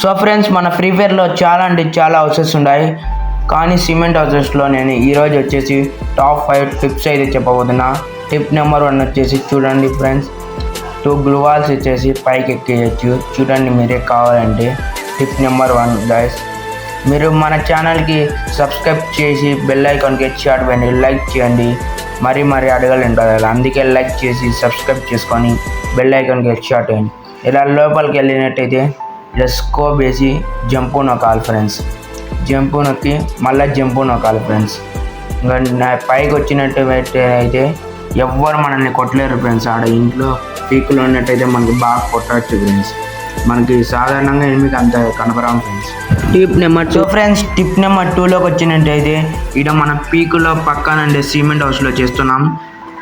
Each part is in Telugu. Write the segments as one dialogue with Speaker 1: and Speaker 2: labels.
Speaker 1: సో ఫ్రెండ్స్, మన ఫ్రీ ఫైర్లో చాలా అంటే చాలా హౌసెస్ ఉన్నాయి. కానీ సిమెంట్ హౌసెస్లో నేను ఈరోజు వచ్చేసి టాప్ 5 టిప్స్ అయితే చెప్పబోతున్నా. టిప్ నెంబర్ 1 వచ్చేసి చూడండి ఫ్రెండ్స్, 2 గ్లూ వాల్స్ వచ్చేసి పైకి ఎక్కేయచ్చు. చూడండి మీరే కావాలంటే. టిప్ నెంబర్ 1 గైస్, మీరు మన ఛానల్కి సబ్స్క్రైబ్ చేసి బెల్ ఐకాన్కి షాట్ వేయండి, లైక్ చేయండి. మరీ అడగలేండి కదా, అందుకే లైక్ చేసి సబ్స్క్రైబ్ చేసుకొని బెల్ ఐకాన్కి షాట్ వేయండి. ఇలా లోపలికి వెళ్ళినట్టయితే ఇలా స్కోప్ వేసి జంపు నొక్కాలి ఫ్రెండ్స్. జంపు నొక్కి మళ్ళీ జంపు నొక్కాలి ఫ్రెండ్స్. ఇంకా పైకి వచ్చినట్టు అయితే ఎవ్వరు మనల్ని కొట్టలేరు ఫ్రెండ్స్. ఆడ ఇంట్లో పీకులు ఉన్నట్టయితే మనకి బాగా కొట్టవచ్చు ఫ్రెండ్స్. మనకి సాధారణంగా ఎనిమిది అంత కనపరాం friends. Tip number 2 friends, tip number 2లోకి వచ్చినట్టయితే ఇక్కడ మన పీకులో పక్కన సిమెంట్ హౌస్లో చేస్తున్నాం.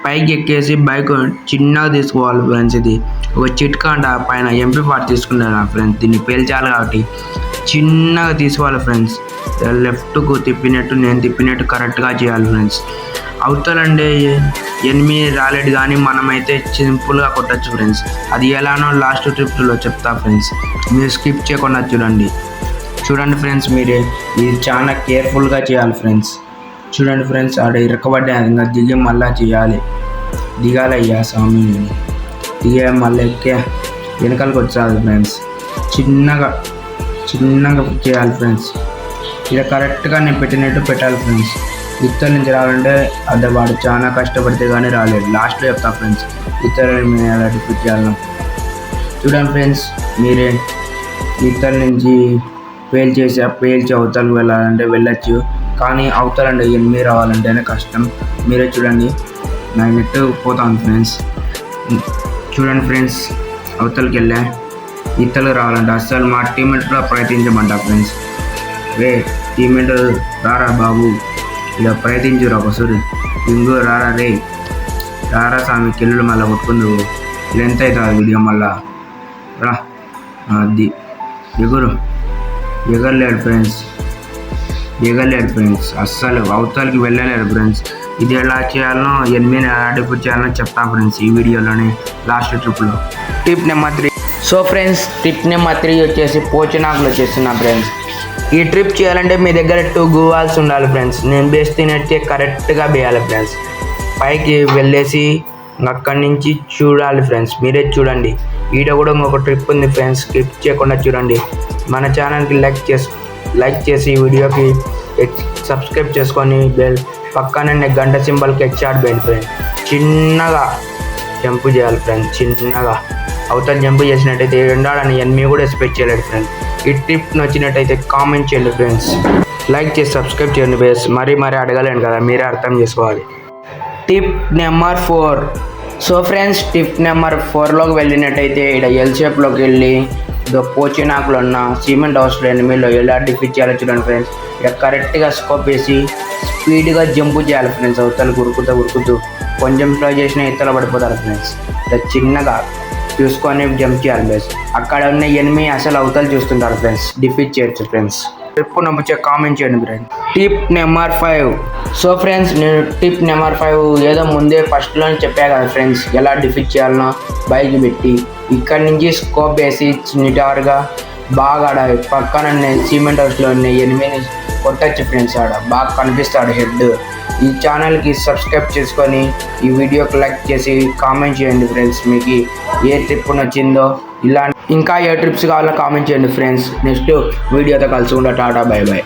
Speaker 1: పైకి ఎక్కేసి బైక్ చిన్నగా తీసుకోవాలి ఫ్రెండ్స్. ఇది ఒక చిట్కా అంట, పైన ఎంపీ పార్ట్ తీసుకుంటాను ఫ్రెండ్స్. దీన్ని పేల్చాలి కాబట్టి చిన్నగా తీసుకోవాలి ఫ్రెండ్స్. లెఫ్ట్కు తిప్పినట్టు నేను తిప్పినట్టు కరెక్ట్గా చేయాలి ఫ్రెండ్స్. అవతలండి ఎనిమిది రాలేడు కానీ మనమైతే సింపుల్గా కొట్టచ్చు ఫ్రెండ్స్. అది ఎలానో లాస్ట్ ట్రిప్లో చెప్తా ఫ్రెండ్స్, మీరు స్కిప్ చేయకుండా చూడండి ఫ్రెండ్స్. మీరే ఇది చాలా కేర్ఫుల్గా చేయాలి ఫ్రెండ్స్. చూడండి ఫ్రెండ్స్, ఆడ ఇరకబడ్డా ఇంకా దిగి మళ్ళీ దిగాలయ్యా స్వామి. దిగే మళ్ళీ ఎక్కే వెనకాలకు వచ్చాలి ఫ్రెండ్స్. చిన్నగా చేయాలి ఫ్రెండ్స్. ఇలా కరెక్ట్గా నేను పెట్టినట్టు పెట్టాలి ఫ్రెండ్స్. ఇతర నుంచి రావాలంటే అదే వాడు చాలా కష్టపడితే కానీ రాలేదు. లాస్ట్లో చెప్తా ఫ్రెండ్స్ ఇతరులని మేము ఎలా డిఫిట్ చేయాలి. చూడండి ఫ్రెండ్స్, మీరే ఇతరుల నుంచి పేల్చి అవతలకు వెళ్ళాలంటే వెళ్ళచ్చు. కానీ అవతలండి ఎనిమిది రావాలంటేనే కష్టం. మీరే చూడండి, నా నెట్ పోతాను ఫ్రెండ్స్. చూడండి ఫ్రెండ్స్, అవతలకి వెళ్ళా ఇతరులు రావాలంటే అస్సలు మా టీమ్మేట్లో ప్రయత్నించమంటా ఫ్రెండ్స్. టీమ్మేట్ రారా బాబు, ఇలా ప్రయత్నించురా ఒకసారి. ఇంగు రారా స్వామి, కిల్లులు మళ్ళీ కొట్టుకుందు. లెంత్ అవుతుంది వీడియో మళ్ళా. రా అది ఎగరలేడు ఫ్రెండ్స్. అస్సలు అవతలకి వెళ్ళలేడు ఫ్రెండ్స్. ఇది ఎలా చేయాలనో ఎనిమిది ఎలా డిఫిట్ చేయాలనో చెప్తాను ఫ్రెండ్స్ ఈ వీడియోలోనే లాస్ట్ ట్రిప్లో. Tip number 3. So friends, tip number 3 వచ్చేసి పోచినాకులు వచ్చేస్తున్నా ఫ్రెండ్స్. ఈ ట్రిప్ చేయాలంటే మీ దగ్గర 2 గ్లూ వాల్స్ ఉండాలి ఫ్రెండ్స్. నేను వేస్తున్నట్టే కరెక్ట్గా వేయాలి ఫ్రెండ్స్. పైకి వెళ్ళేసి అక్కడి నుంచి చూడాలి ఫ్రెండ్స్. మీరే చూడండి. వీడియో కూడా ఇంకొక ట్రిప్ ఉంది ఫ్రెండ్స్, స్కిప్ చేయకుండా చూడండి. మన ఛానల్కి లైక్ చేసి వీడియోకి సబ్స్క్రైబ్ చేసుకొని పక్కనే గంట సింబల్కి షాట్ వేయండి ఫ్రెండ్స్. చిన్నగా జంప్ చేయాలి ఫ్రెండ్స్. చిన్నగా అవతల జంప్ చేసినట్టయితే ఉండాలని ఎనిమిది కూడా ఎక్స్పెక్ట్ చేయలేదు ఫ్రెండ్స్. ఈ టిప్ నచ్చినట్టయితే కామెంట్ చేయండి ఫ్రెండ్స్. లైక్ చేసి సబ్స్క్రైబ్ చేయండి ఫ్రెండ్స్. మరీ అడగలేను కదా, మీరే అర్థం చేసుకోవాలి. Tip number 4. So friends, tip number 4లోకి వెళ్ళినట్టయితే ఇక్కడ ఎల్ షేప్లోకి వెళ్ళి పోచినాకులు ఉన్న సిమెంట్ హౌస్లో ఎనిమిదిలో ఎలా డిఫిట్ చేయాలో చూడండి ఫ్రెండ్స్. ఇక్కడ కరెక్ట్గా స్కోప్ వేసి స్పీడ్గా జంప్ చేయాలి ఫ్రెండ్స్. అవతలకు ఉరుకుతూ కొంచెం ఫ్లో చేసినా ఇతల పడిపోతారు ఫ్రెండ్స్. ఇలా చిన్నగా చూసుకొని జంప్ చేయాలి ఫ్రెండ్స్. అక్కడ ఉన్న ఎనిమిది అసలు అవతలు చూస్తుంటారు ఫ్రెండ్స్. డిఫిట్ చేయొచ్చు ఫ్రెండ్స్. ట్రిప్ నమ్మచ్చే కామెంట్ చేయండి friends. Tip number 5. So friends, నేను టిప్ నెంబర్ 5 ఏదో ముందే ఫస్ట్లో చెప్పా కదా ఫ్రెండ్స్, ఎలా డిఫిట్ చేయాలనో. బైక్ పెట్టి ఇక్కడి నుంచి స్కోప్ వేసి నిటారుగా బాగా పక్కన సిమెంట్ హౌస్లో ఎనిమిది కొట్టచ్చు ఫ్రెండ్స్. ఆడ బాగా కనిపిస్తాడు హెడ్. ఈ ఛానల్కి సబ్స్క్రైబ్ చేసుకొని ఈ వీడియోకి లైక్ చేసి కామెంట్ చేయండి ఫ్రెండ్స్. మీకు ఏ ట్రిప్ నచ్చిందో ఇలా ఇంకా ఏ ట్రిప్స్ కావాలో కామెంట్ చేయండి ఫ్రెండ్స్. నెక్స్ట్ వీడియోతో కలుసుకుంటా. టాటా, బై.